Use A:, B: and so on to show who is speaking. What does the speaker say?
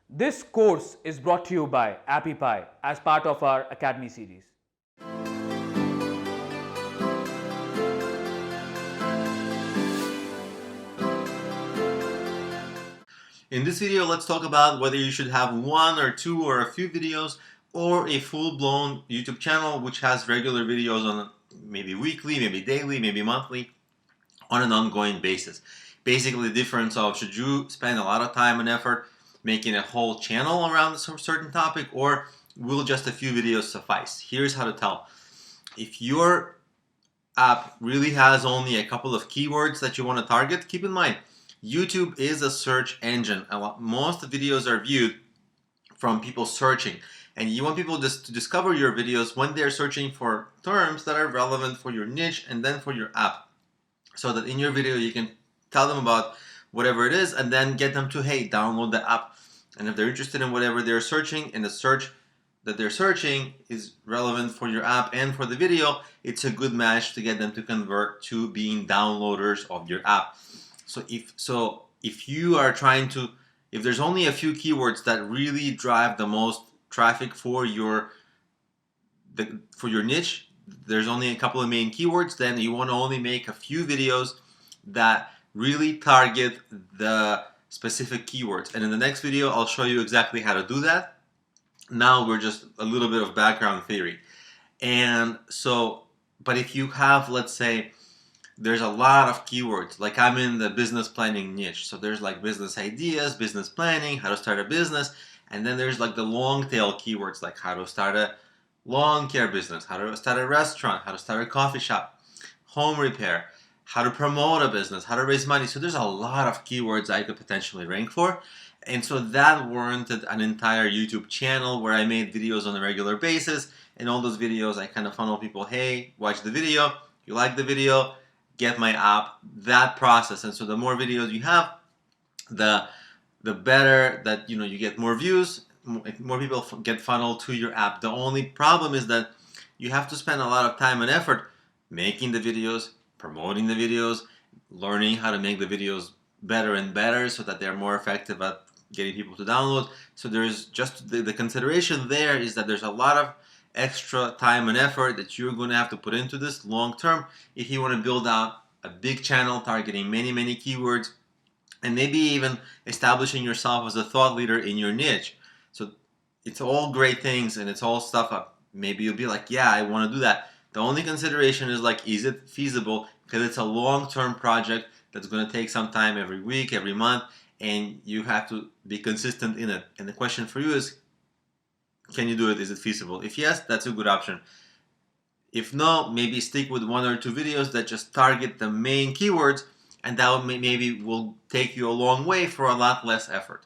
A: This course is brought to you by AppyPie as part of our Academy series.
B: In this video, let's talk about whether you should have one or two or a few videos or a full-blown YouTube channel which has regular videos on maybe weekly, maybe daily, maybe monthly, on an ongoing basis. Basically, the difference of should you spend a lot of time and effort making a whole channel around a certain topic, or will just a few videos suffice? Here's how to tell. If your app really has only a couple of keywords that you want to target, keep in mind, YouTube is a search engine. Most videos are viewed from people searching, and you want people just to discover your videos when they're searching for terms that are relevant for your niche and then for your app, so that in your video you can tell them about whatever it is and then get them to, hey, download the app. And if they're interested in whatever they're searching and the search that they're searching is relevant for your app and for the video, it's a good match to get them to convert to being downloaders of your app. So if you are trying to, if there's only a few keywords that really drive the most traffic for your niche, there's only a couple of main keywords, then you want to only make a few videos that really target the specific keywords. And in the next video, I'll show you exactly how to do that. Now we're just a little bit of background theory. And so, but if you have, let's say, there's a lot of keywords, like I'm in the business planning niche. So there's like business ideas, business planning, how to start a business. And then there's like the long tail keywords, like how to start a lawn care business, how to start a restaurant, how to start a coffee shop, home repair, how to promote a business, how to raise money. So there's a lot of keywords I could potentially rank for. And so that warranted an entire YouTube channel where I made videos on a regular basis. And all those videos, I kind of funnel people, hey, watch the video, you like the video, get my app, that process. And so the more videos you have, the better that you get more views, more people get funneled to your app. The only problem is that you have to spend a lot of time and effort making the videos, promoting the videos, learning how to make the videos better and better so that they're more effective at getting people to download. So there's just the consideration there is that there's a lot of extra time and effort that you're going to have to put into this long term if you want to build out a big channel targeting many keywords, and maybe even establishing yourself as a thought leader in your niche. So it's all great things and it's all stuff up. Maybe you'll be like, yeah, I want to do that. The only consideration is like, is it feasible? Because it's a long-term project that's going to take some time every week, every month, and you have to be consistent in it. And the question for you is, can you do it? Is it feasible? If yes, that's a good option. If no, maybe stick with one or two videos that just target the main keywords, and that maybe will take you a long way for a lot less effort.